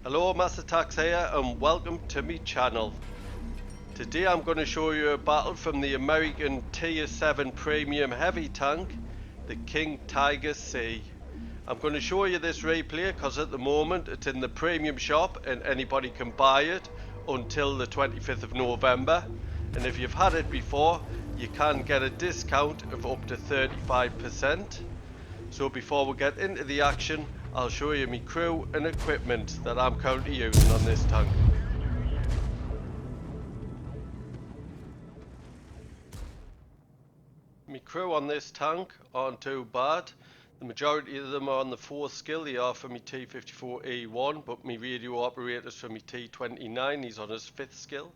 Hello, Master Tax here and welcome to my channel. Today I'm going to show you a battle from the American Tier 7 Premium Heavy Tank, the King Tiger C. I'm going to show you this replay because at the moment it's in the premium shop and anybody can buy it until the 25th of November. And if you've had it before, you can get a discount of up to 35%. So before we get into the action, I'll show you my crew and equipment that I'm currently using on this tank. My crew on this tank aren't too bad. The majority of them are on the 4th skill. They are for my T54E1, but my radio operator's for my T29. He's on his 5th skill.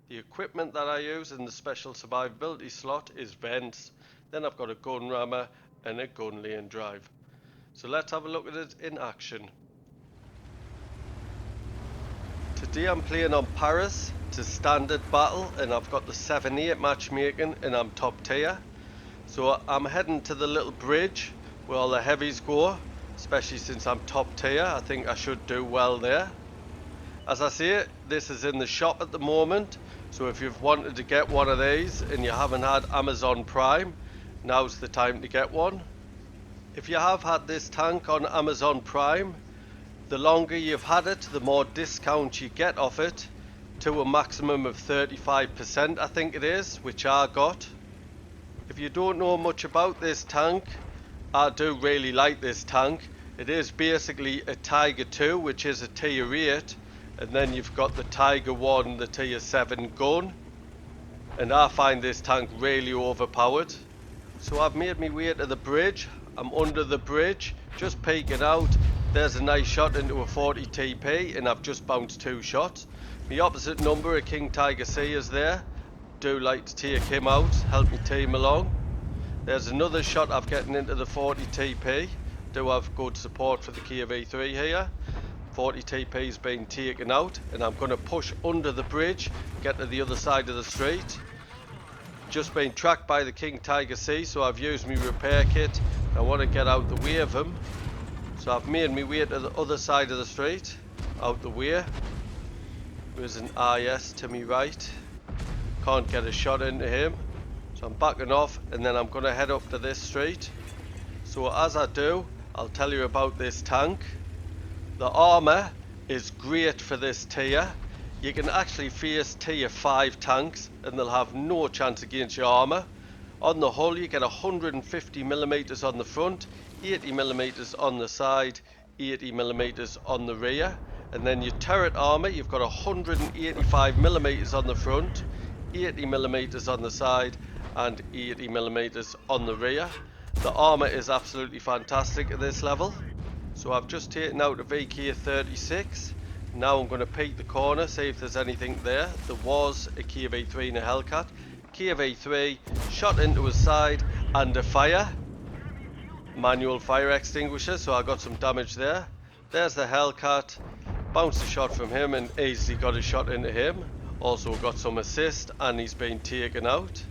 The equipment that I use in the special survivability slot is vents. Then I've got a gun rammer and a gun lane drive. So let's have a look at it in action. Today I'm playing on Paris. It's a standard battle and I've got the 7-8 matchmaking and I'm top tier. So I'm heading to the little bridge where all the heavies go, especially since I'm top tier. I think I should do well there. As I say, this is in the shop at the moment, so if you've wanted to get one of these and you haven't had Amazon Prime, now's the time to get one. If you have had this tank on Amazon Prime, the longer you've had it, the more discount you get off it, to a maximum of 35% I think it is, which I got. If you don't know much about this tank, I do really like this tank. It is basically a Tiger 2, which is a tier 8, and then you've got the Tiger 1, the tier 7 gun, and I find this tank really overpowered. So I've made my way to the bridge. I'm under the bridge, just peeking out. There's a nice shot into a 40 TP and I've just bounced 2 shots. My opposite number, a King Tiger C, is there. Do like to take him out, help me team along. There's another shot I've getting into the 40 TP. Do have good support for the Kia V3 here. 40 TP's been taken out and I'm going to push under the bridge, get to the other side of the street. Just been tracked by the King Tiger C, so I've used my repair kit. I want to get out the way of him, so I've made my way to the other side of the street, out the way. There's an IS to my right, can't get a shot into him, so I'm backing off and then I'm going to head up to this street. So as I do, I'll tell you about this tank. The armour is great for this tier. You can actually face tier 5 tanks and they'll have no chance against your armour. On the hull you get 150mm on the front, 80mm on the side, 80mm on the rear. And then your turret armour, you've got 185mm on the front, 80mm on the side and 80mm on the rear. The armour is absolutely fantastic at this level. So I've just taken out a VK36. Now I'm going to peek the corner, see if there's anything there. There was a Kia V3 and a Hellcat. Kia V3 shot into his side and a fire. Manual fire extinguisher, so I got some damage there. There's the Hellcat. Bounced a shot from him and easily got a shot into him. Also got some assist and he's been taken out.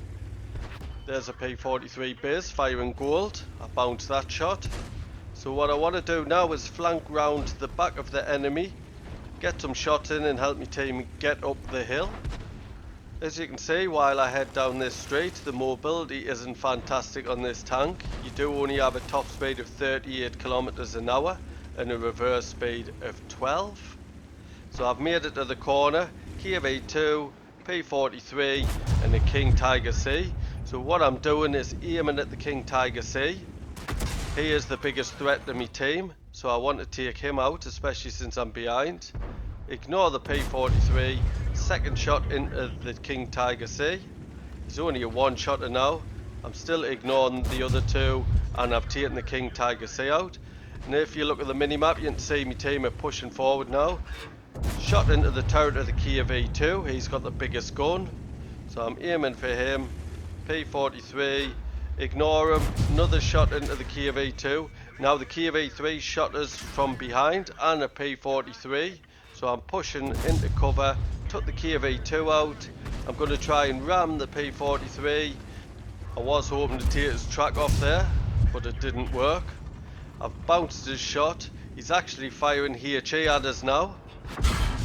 There's a P43 Biz firing gold. I bounced that shot. So what I want to do now is flank round the back of the enemy, get some shots in and help my team get up the hill. As you can see, while I head down this street, the mobility isn't fantastic on this tank. You do only have a top speed of 38 kilometers an hour and a reverse speed of 12. So I've made it to the corner, Kia V2, P43 and the King Tiger C. So what I'm doing is aiming at the King Tiger C. He is the biggest threat to my team, so I want to take him out, especially since I'm behind. Ignore the P43, second shot into the King Tiger C. He's only a one shotter now. I'm still ignoring the other two and I've taken the King Tiger C out. And if you look at the minimap, you can see my team are pushing forward now. Shot into the turret of the Kia V2, he's got the biggest gun. So I'm aiming for him. P43. Ignore him, another shot into the Kia V2. Now the Kia V3 shot us from behind and a P43. So I'm pushing into cover, took the Kia V2 out. I'm going to try and ram the P43. I was hoping to take his track off there, but it didn't work. I've bounced his shot. He's actually firing HE at us now.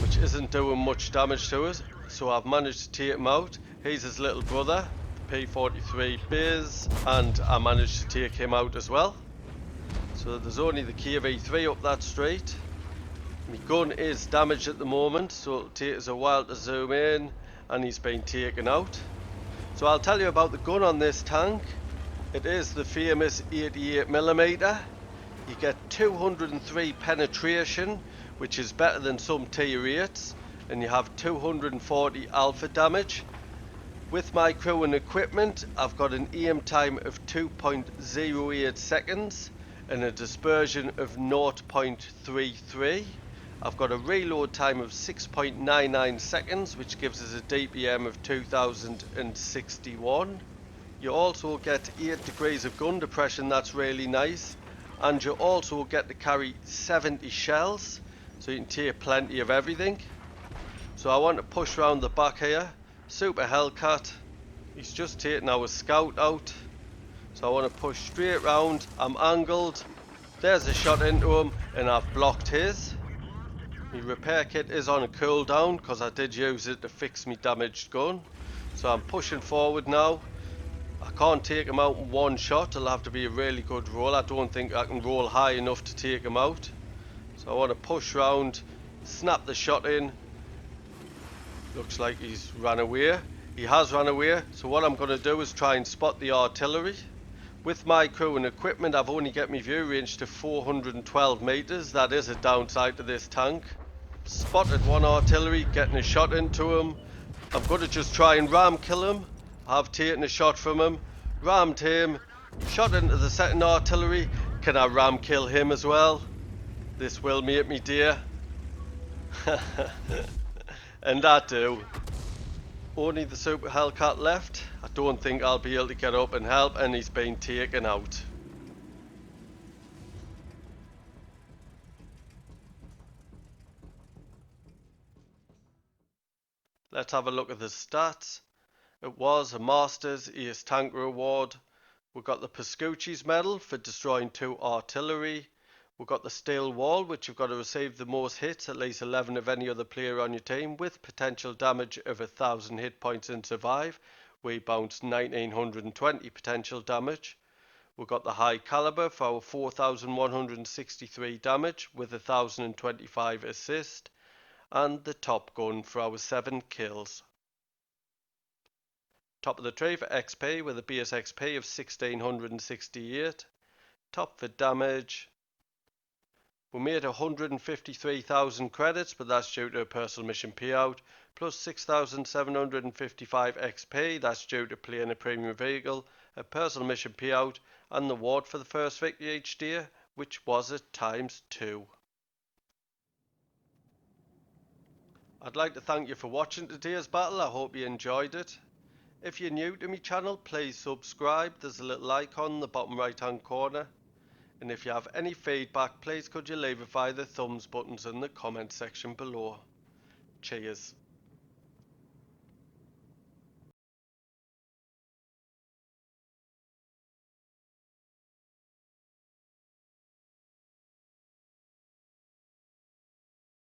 which isn't doing much damage to it. So I've managed to take him out. He's his little brother, the P43 Biz, and I managed to take him out as well. So there's only the Kia V3 up that street. My gun is damaged at the moment, so it'll take us a while to zoom in, and he's been taken out. So I'll tell you about the gun on this tank. It is the famous 88mm. You get 203 penetration, which is better than some tier 8s, and you have 240 alpha damage. With my crew and equipment, I've got an aim time of 2.08 seconds and a dispersion of 0.33. I've got a reload time of 6.99 seconds, which gives us a DPM of 2061. You also get 8 degrees of gun depression, that's really nice. And you also get to carry 70 shells, so you can take plenty of everything. So I want to push around the back here. Super Hellcat, he's just taken our scout out. So I want to push straight round. I'm angled. There's a shot into him and I've blocked his. My repair kit is on a cooldown because I did use it to fix my damaged gun. So I'm pushing forward now. I can't take him out in one shot. It'll have to be a really good roll. I don't think I can roll high enough to take him out. So I want to push round, snap the shot in. Looks like he's run away. He has run away. So what I'm going to do is try and spot the artillery. With my crew and equipment, I've only get my view range to 412 meters. That is a downside to this tank. Spotted one artillery, getting a shot into him. I'm going to just try and ram kill him. I've taken a shot from him, rammed him, shot into the second artillery. Can I ram kill him as well? This will make me dear. And I do. Only the Super Hellcat left. I don't think I'll be able to get up and help, and he's been taken out. Let's have a look at the stats. It was a Masters Ace Tanker Award. We got the Pascucci's medal for destroying 2 artillery. We got the Steel Wall, which you've got to receive the most hits, at least 11 of any other player on your team, with potential damage of 1,000 hit points and survive. We bounced 1,920 potential damage. We got the High Caliber for our 4,163 damage with 1,025 assist, and the Top Gun for our 7 kills. Top of the tree for XP with a base XP of 1,668. Top for damage. We made 153,000 credits, but that's due to a personal mission payout, plus 6,755 XP, that's due to playing a premium vehicle, a personal mission payout, and the award for the first victory each day, which was at ×2. I'd like to thank you for watching today's battle. I hope you enjoyed it. If you're new to my channel, please subscribe. There's a little icon in the bottom right hand corner. And if you have any feedback, please could you leave it via the thumbs buttons in the comment section below. Cheers.